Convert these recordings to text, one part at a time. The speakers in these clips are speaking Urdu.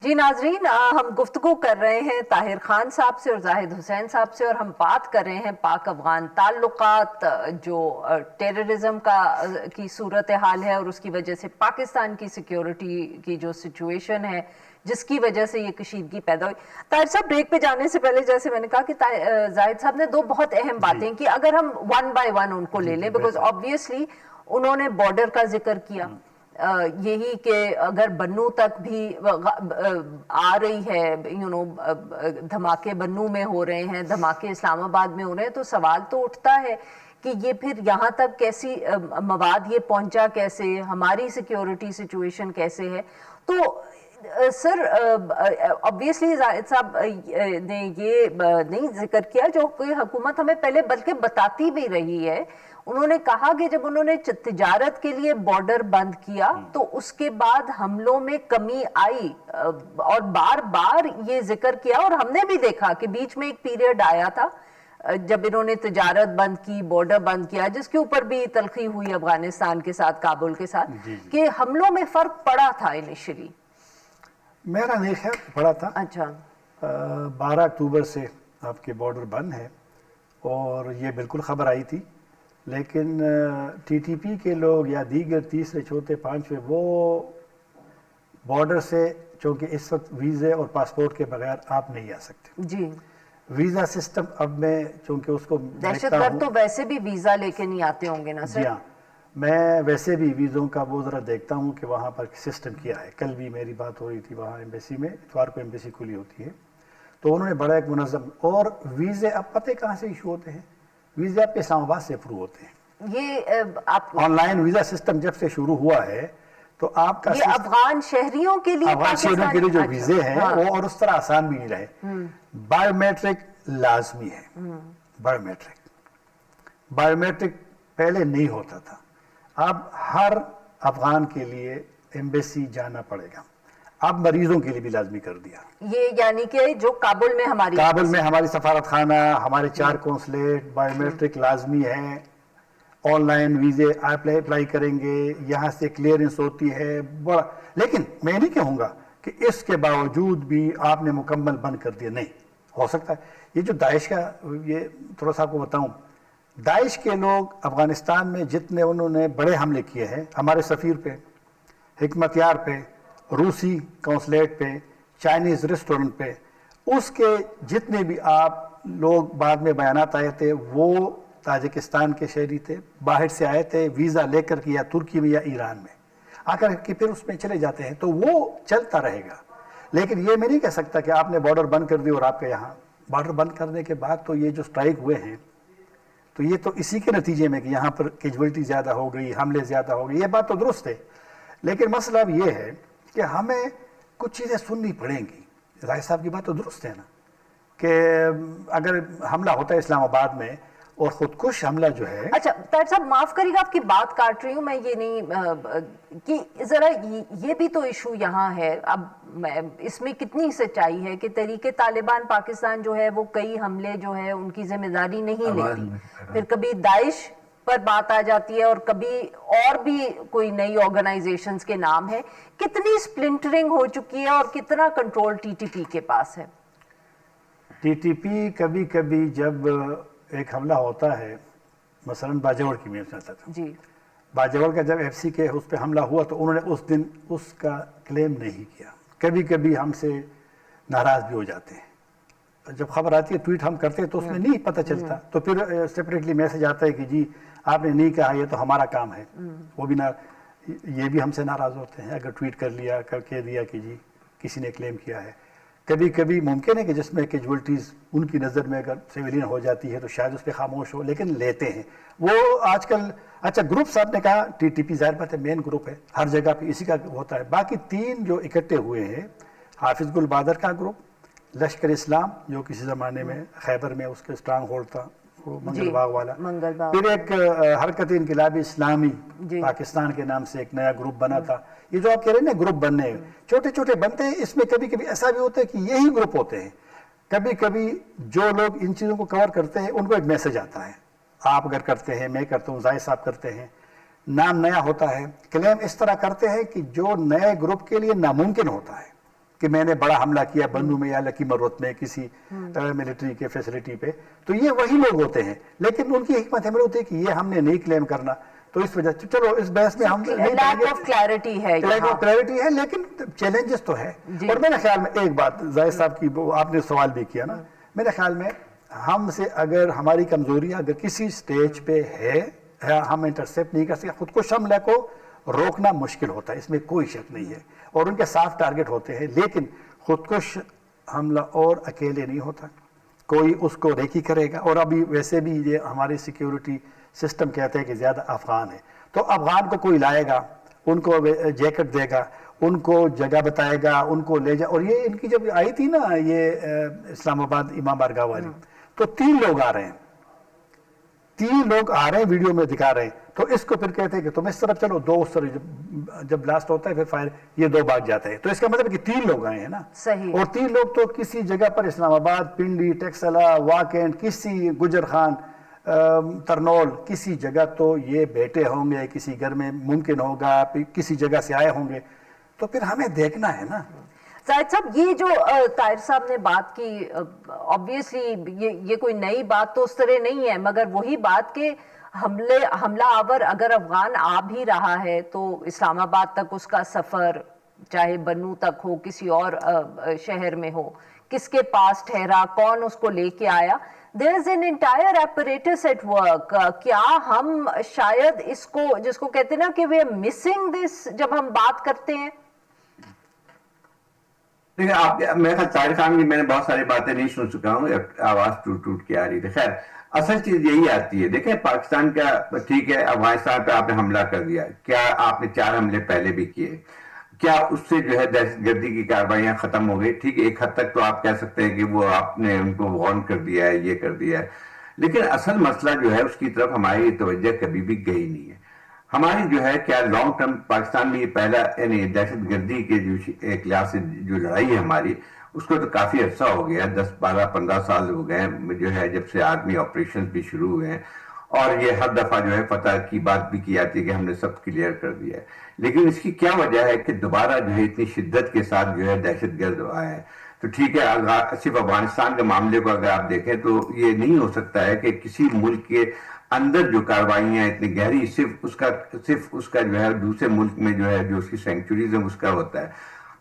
جی ناظرین، ہم گفتگو کر رہے ہیں طاہر خان صاحب سے اور زاہد حسین صاحب سے، اور ہم بات کر رہے ہیں پاک افغان تعلقات، جو ٹیررزم کی صورتحال ہے اور اس کی وجہ سے پاکستان کی سیکیورٹی کی جو سچویشن ہے جس کی وجہ سے یہ کشیدگی پیدا ہوئی۔ طاہر صاحب، بریک پہ جانے سے پہلے جیسے میں نے کہا کہ زاہد صاحب نے دو بہت اہم باتیں کی، اگر ہم ون بائی ون ان کو لے لیں، بیکاز آبویسلی انہوں نے بارڈر کا ذکر کیا، یہی کہ اگر بنو تک بھی آ رہی ہے، دھماکے بنو میں ہو رہے ہیں، دھماکے اسلام آباد میں ہو رہے ہیں، تو سوال تو اٹھتا ہے کہ یہ پھر یہاں تک کیسی مواد یہ پہنچا کیسے، ہماری سیکیورٹی سچویشن کیسے ہے۔ تو سر، obviously زاہد صاحب نے یہ نہیں ذکر کیا جو کوئی حکومت ہمیں پہلے بلکہ بتاتی بھی رہی ہے۔ انہوں نے کہا کہ جب انہوں نے تجارت کے لیے بارڈر بند کیا تو اس کے بعد حملوں میں کمی آئی، اور بار بار یہ ذکر کیا، اور ہم نے بھی دیکھا کہ بیچ میں ایک پیریڈ آیا تھا جب انہوں نے تجارت بند کی، بارڈر بند کیا، جس کے اوپر بھی تلخی ہوئی افغانستان کے ساتھ، کابل کے ساتھ، کہ حملوں میں فرق پڑا تھا انیشلی۔ میرا نہیں خیر پڑا تھا۔ اچھا، 12 اکتوبر سے آپ کے بارڈر بند ہے اور یہ بالکل خبر آئی تھی، لیکن ٹی ٹی پی کے لوگ یا دیگر تیسرے چوتھے پانچویں وہ بارڈر سے، چونکہ اس وقت ویزے اور پاسپورٹ کے بغیر آپ نہیں آ سکتے۔ جی، ویزا سسٹم اب میں چونکہ اس کو دہشت دیکھتا گرد ہوں، تو ویسے بھی ویزا لے کے نہیں آتے ہوں گے نا سر؟ جی ہاں، میں ویسے بھی ویزوں کا وہ ذرا دیکھتا ہوں کہ وہاں پر سسٹم کیا ہے۔ کل بھی میری بات ہو رہی تھی وہاں ایمبیسی میں، اتوار کو ایمبیسی کھلی ہوتی ہے، تو انہوں نے بڑا ایک منظم، اور ویزے اب پتہ کہاں سے ایشو ہوتے ہیں؟ ویزے آپ کے اسلام آباد سے اپروو ہوتے ہیں۔ یہ آپ آن لائن ویزا سسٹم جب سے شروع ہوا ہے تو آپ کا یہ افغان شہریوں کے لیے، افغان شہریوں کے لیے جو ویزے ہیں ہاں، وہ اور اس طرح آسان بھی نہیں رہے۔ بایو میٹرک لازمی ہے، بایو میٹرک پہلے نہیں ہوتا تھا، اب ہر افغان کے لیے ایمبیسی جانا پڑے گا، اب مریضوں کے لیے بھی لازمی کر دیا۔ یہ یعنی کہ جو کابل میں ہماری سفارت خانہ، ہمارے 4 قونصلیٹ، بایو میٹرک لازمی ہے۔ آن لائن ویزے اپلائی کریں گے، یہاں سے کلیئرنس ہوتی ہے بڑا، لیکن میں نہیں کہوں گا کہ اس کے باوجود بھی آپ نے مکمل بند کر دیا، نہیں ہو سکتا ہے۔ یہ جو داعش کا، یہ تھوڑا سا آپ کو بتاؤں، داعش کے لوگ افغانستان میں جتنے انہوں نے بڑے حملے کیے ہیں، ہمارے سفیر پہ، حکمت یار پہ، روسی قونصلیٹ پہ، چائنیز ریسٹورنٹ پہ، اس کے جتنے بھی آپ لوگ بعد میں بیانات آئے تھے وہ تاجکستان کے شہری تھے، باہر سے آئے تھے ویزا لے کر کے، یا ترکی میں یا ایران میں آ کر کے پھر اس میں چلے جاتے ہیں، تو وہ چلتا رہے گا۔ لیکن یہ میں نہیں کہہ سکتا کہ آپ نے بارڈر بند کر دی اور آپ کے یہاں بارڈر بند کرنے کے بعد تو یہ جو سٹرائک ہوئے ہیں تو یہ تو اسی کے نتیجے میں کہ یہاں پر کیجویلٹی زیادہ ہو گئی، حملے زیادہ ہو گئی، یہ بات تو درست ہے، لیکن مسئلہ اب یہ ہے کہ ہمیں کچھ چیزیں سننی پڑیں گی۔ راج صاحب کی بات تو درست ہے نا، کہ اگر حملہ ہوتا ہے اسلام آباد میں اور خودکش حملہ جو ہے۔ اچھا طاہر صاحب، معاف کریے گا آپ کی بات کاٹ رہی ہوں میں، یہ نہیں کہ ذرا یہ بھی تو ایشو یہاں ہے، اب اس میں کتنی سچائی ہے کہ تحریک طالبان پاکستان جو ہے وہ کئی حملے جو ہے ان کی ذمہ داری نہیں لیتی، پھر کبھی داعش پر بات آ جاتی ہے اور کبھی اور بھی کوئی نئی آرگنائزیشنز کے نام ہے، کتنی سپلنٹرنگ ہو چکی ہے اور کتنا کنٹرول ٹی ٹی پی کے پاس ہے؟ ٹی ٹی پی کبھی کبھی جب ایک حملہ ہوتا ہے، مثلا باجوڑ کی میں تھا، جی، باجوڑ کا جب ایف سی کے اس پہ حملہ ہوا تو انہوں نے اس دن اس کا کلیم نہیں کیا، کبھی کبھی ہم سے ناراض بھی ہو جاتے ہیں، جب خبر آتی ہے ٹویٹ ہم کرتے ہیں تو اس میں نہیں پتہ چلتا، تو پھر سیپریٹلی میسج آتا ہے کہ جی آپ نے نہیں کہا، یہ تو ہمارا کام ہے، وہ بھی یہ بھی ہم سے ناراض ہوتے ہیں اگر ٹویٹ کر لیا، کر کے دیا کہ جی کسی نے کلیم کیا ہے۔ کبھی کبھی ممکن ہے کہ جس میں کیجویلٹیز ان کی نظر میں اگر سویلین ہو جاتی ہے تو شاید اس پہ خاموش ہو، لیکن لیتے ہیں وہ آج کل۔ اچھا گروپس آپ نے کہا، ٹی ٹی پی ظاہر بات ہے مین گروپ ہے، ہر جگہ پہ اسی کا ہوتا ہے، باقی 3 جو اکٹھے ہوئے ہیں، حافظ گل بادر کا گروپ، لشکر اسلام جو کسی زمانے میں خیبر میں اس کے اسٹرانگ ہولڈ تھا، وہ منگل باغ والا، پھر ایک حرکت انقلابی اسلامی پاکستان کے نام سے ایک نیا گروپ بنا تھا۔ یہ جو آپ کہہ رہے ہیں نا گروپ بننے، چھوٹے چھوٹے بنتے ہیں، اس میں کبھی کبھی ایسا بھی ہوتا ہے کہ یہی گروپ ہوتے ہیں، کبھی کبھی جو لوگ ان چیزوں کو کور کرتے ہیں ان کو ایک میسج آتا ہے، آپ اگر کرتے ہیں، میں کرتا ہوں، زاہد صاحب کرتے ہیں، نام نیا ہوتا ہے، کلیم اس طرح کرتے ہیں کہ جو نئے گروپ کے لیے ناممکن ہوتا ہے کہ میں نے بڑا حملہ کیا بنو میں یا لکی مروت میں کسی ملٹری کے فیسلٹی پہ، تو یہ وہی لوگ ہوتے ہیں، لیکن ان کی حکمت عمل ہوتی ہے کہ یہ ہم نے نہیں کلیم کرنا. تو اس وجہ سے چلو اس بحث میں ہم لیک آف کلیئرٹی ہے، لیک آف کلیئرٹی ہے، لیکن چیلنجز تو ہے. اور میرے خیال میں ایک بات زاہد صاحب کی آپ نے سوال بھی کیا نا، میرے خیال میں ہم سے اگر ہماری کمزوریاں اگر کسی سٹیج پہ ہے ہم انٹرسیپٹ نہیں کر سکتے. خود کش حملے کو روکنا مشکل ہوتا ہے، اس میں کوئی شک نہیں ہے، اور ان کے صاف ٹارگٹ ہوتے ہیں، لیکن خود کش حملہ اور اکیلے نہیں ہوتا، کوئی اس کو ریکی کرے گا. اور ابھی ویسے بھی یہ ہماری سیکیورٹی سسٹم کہتے ہیں کہ زیادہ افغان ہیں، تو افغان کو کوئی لائے گا، ان کو جیکٹ دے گا، ان کو جگہ بتائے گا، ان کو لے جا. اور یہ ان کی جب آئی تھی نا یہ اسلام آباد امام بارگاہ والی، تو 3 لوگ آ رہے ہیں، 3 لوگ آ رہے ہیں، ویڈیو میں دکھا رہے ہیں. تو اس کو پھر کہتے ہیں کہ تم اس طرف چلو، 2 اس طرف، جب بلاسٹ ہوتا ہے پھر فائر، یہ 2 بھاگ جاتے ہیں. تو اس کا مطلب ہے کہ 3 لوگ آئے ہیں نا. صحیح. اور 3 لوگ تو کسی جگہ پر اسلام آباد، پنڈی، ٹیکسلا، واکینڈ، کسی گجر خان، ترنول، کسی جگہ تو یہ بیٹھے ہوں گے، کسی گھر میں ممکن ہوگا، کسی جگہ سے آئے ہوں گے. تو پھر ہمیں دیکھنا ہے نا. زاہد صاحب یہ جو طاہر صاحب نے بات کی، آبویسلی یہ کوئی نئی بات تو اس طرح نہیں ہے، مگر وہی بات کہ حملہ آور اگر افغان آ بھی رہا ہے تو اسلام آباد تک اس کا سفر، چاہے بنو تک ہو، کسی اور شہر میں ہو، کس کے پاس ٹھہرا، کون اس کو لے کے آیا، there is an entire apparatus at work. کیا ہم شاید اس کو، جس کو کہتے ہیں نا کہ we are missing this، جب ہم بات کرتے ہیں؟ دیکھیں آپ، میرے خیال طاہر خان کی میں نے بہت ساری باتیں نہیں سن چکا ہوں، آواز ٹوٹ ٹوٹ کے آ رہی تھی. خیر اصل چیز یہی آتی ہے، دیکھیں پاکستان کا ٹھیک ہے، افغانستان پہ آپ نے حملہ کر دیا، کیا آپ نے 4 حملے پہلے بھی کیے، کیا اس سے جو ہے دہشت گردی کی کارروائیاں ختم ہو گئی؟ ٹھیک ہے، ایک حد تک تو آپ کہہ سکتے ہیں کہ وہ آپ نے ان کو وارن کر دیا ہے، یہ کر دیا ہے، لیکن اصل مسئلہ جو ہے اس کی طرف ہماری توجہ کبھی بھی گئی نہیں ہے. ہماری جو ہے کیا لانگ ٹرم پاکستان میں یہ پہلا، یعنی دہشت گردی کے جو ایک لحاظ سے جو لڑائی ہے ہماری، اس کو تو کافی عرصہ ہو گیا، 10 12 15 سال ہو گئے جو ہے جب سے آرمی آپریشنز بھی شروع ہوئے ہیں، اور یہ ہر دفعہ جو ہے فتح کی بات بھی کی جاتی ہے کہ ہم نے سب کلیئر کر دیا ہے. لیکن اس کی کیا وجہ ہے کہ دوبارہ جو ہے اتنی شدت کے ساتھ جو ہے دہشت گرد آیا ہے؟ تو ٹھیک ہے، صرف افغانستان کے معاملے کو اگر آپ دیکھیں تو یہ نہیں ہو سکتا ہے کہ کسی ملک کے اندر جو کارروائیاں اتنی گہری، صرف اس کا جو ہے دوسرے ملک میں جو ہے جو اس کی سینکچوریز اس کا ہوتا ہے.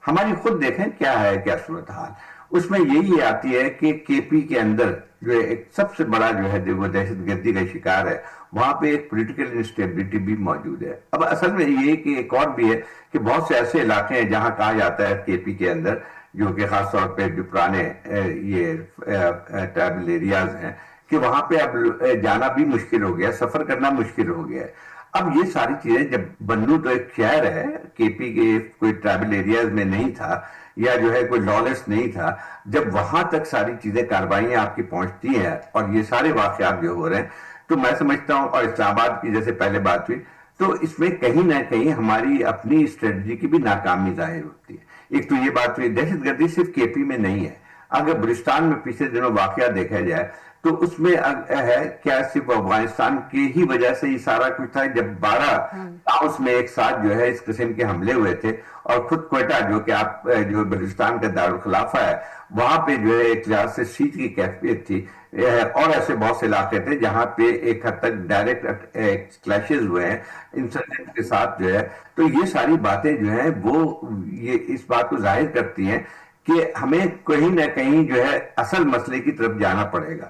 ہماری خود دیکھیں کیا ہے، کیا صورتحال اس میں یہی آتی ہے کہ کے پی کے اندر جو ایک سب سے بڑا جو ہے وہ دہشت گردی کا شکار ہے، وہاں پہ ایک پولیٹیکل انسٹیبلٹی بھی موجود ہے. اب اصل میں یہ کہ ایک اور بھی ہے کہ بہت سے ایسے علاقے ہیں جہاں کہا جاتا ہے کے پی کے اندر، جو کہ خاص طور پہ جو پرانے یہ ٹرائبل ایریاز ہیں، کہ وہاں پہ اب جانا بھی مشکل ہو گیا، سفر کرنا مشکل ہو گیا ہے. اب یہ ساری چیزیں، جب بنو تو ایک شہر ہے، کے پی کے کوئی ٹرائبل ایریاز میں نہیں تھا، یا جو ہے کوئی لالس نہیں تھا، جب وہاں تک ساری چیزیں کارروائیاں آپ کی پہنچتی ہیں اور یہ سارے واقعات جو ہو رہے ہیں، تو میں سمجھتا ہوں، اور اسلام آباد کی جیسے پہلے بات ہوئی، تو اس میں کہیں نہ کہیں ہماری اپنی اسٹریٹجی کی بھی ناکامی ظاہر ہوتی ہے. ایک تو یہ بات ہوئی، دہشت گردی صرف کے پی میں نہیں ہے. اگر بلوچستان میں پچھلے دنوں واقعہ دیکھا جائے تو اس میں ہے کیا صرف افغانستان کی ہی وجہ سے یہ سارا کچھ تھا، جب 12 ٹاؤنز میں ایک ساتھ جو ہے اس قسم کے حملے ہوئے تھے، اور خود کوئٹہ جو کہ آپ جو بلوچستان کا دارالخلافہ ہے، وہاں پہ جو ہے ایک لحاظ سے سیٹ کی کیفیت تھی، اور ایسے بہت سے علاقے تھے جہاں پہ ایک حد تک ڈائریکٹ کلیشز ہوئے ہیں انسرجنٹ کے ساتھ جو ہے. تو یہ ساری باتیں جو ہیں وہ یہ اس بات کو ظاہر کرتی ہیں کہ ہمیں کہیں نہ کہیں جو ہے اصل مسئلے کی طرف جانا پڑے گا.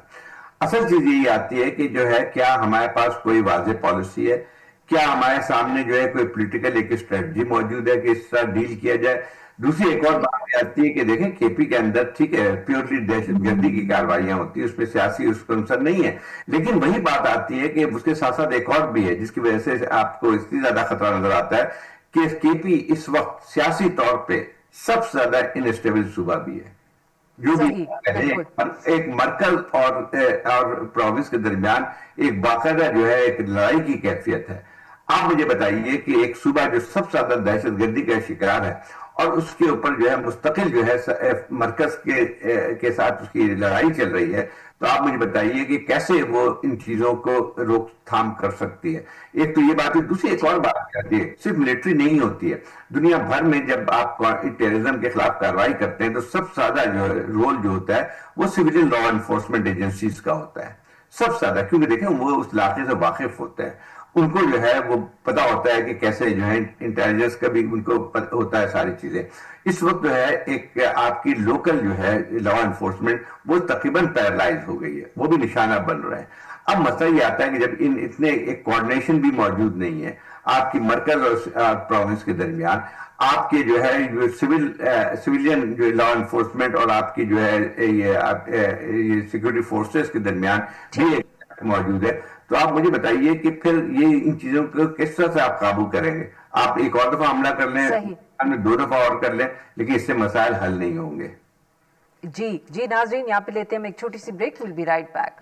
اصل چیز یہی آتی ہے کہ جو ہے کیا ہمارے پاس کوئی واضح پالیسی ہے، کیا ہمارے سامنے جو ہے کوئی پولیٹیکل ایک اسٹریٹجی موجود ہے کہ اس طرح ڈیل کیا جائے. دوسری ایک اور بات آتی ہے کہ دیکھیں کے پی کے اندر ٹھیک ہے پیورلی دہشت گردی کی کارروائیاں ہوتی ہیں، اس پہ سیاسی اس کا عنصر نہیں ہے، لیکن وہی بات آتی ہے کہ اس کے ساتھ ساتھ ایک اور بھی ہے جس کی وجہ سے آپ کو اتنی زیادہ خطرہ نظر آتا ہے کہ کے پی اس وقت سیاسی طور پہ سب سے زیادہ انسٹیبل صوبہ بھی ہے. جو بھی ایک مرکز اور پروونس کے درمیان ایک باقاعدہ جو ہے ایک لڑائی کی کیفیت ہے. آپ مجھے بتائیے کہ ایک صوبہ جو سب سے زیادہ دہشت گردی کا شکار ہے اور اس کے اوپر جو ہے مستقل جو ہے مرکز کے ساتھ اس کی لڑائی چل رہی ہے، تو آپ مجھے بتائیے کہ کیسے وہ ان چیزوں کو روک تھام کر سکتی ہے. ایک تو یہ بات ہے. دوسری ایک اور بات آتی ہے, صرف ملٹری نہیں ہوتی ہے. دنیا بھر میں جب آپ ٹیررزم کے خلاف کارروائی کرتے ہیں تو سب سے زیادہ جو رول جو ہوتا ہے وہ سویلین لا انفورسمنٹ ایجنسیز کا ہوتا ہے, سب سے زیادہ. کیونکہ دیکھیں وہ اس علاقے سے واقف ہوتے ہیں, ان کو جو ہے وہ پتا ہوتا ہے کہ کیسے جو ہے انٹیلیجنس کا بھی ان کو ہوتا ہے ساری چیزیں. اس وقت جو ہے ایک آپ کی لوکل جو ہے لا انفورسمنٹ وہ تقریباً پیرالائز ہو گئی ہے, وہ بھی نشانہ بن رہا ہے. اب مسئلہ یہ آتا ہے کہ جب ان اتنے ایک کوآرڈینیشن بھی موجود نہیں ہے آپ کی مرکز اور پروونس کے درمیان, آپ کے جو ہے سویلین جو لا انفورسمنٹ اور آپ کی جو ہے یہ سیکورٹی فورسز کے درمیان بھی موجود ہے, تو آپ مجھے بتائیے کہ پھر یہ ان چیزوں کو کس طرح سے آپ قابو کریں گے. آپ ایک اور دفعہ حملہ کر لیں, 2 دفعہ اور کر لیں, لیکن اس سے مسائل حل نہیں ہوں گے. جی ناظرین, یہاں پہ لیتے ہیں ہم ایک چھوٹی سی break. Will be right back.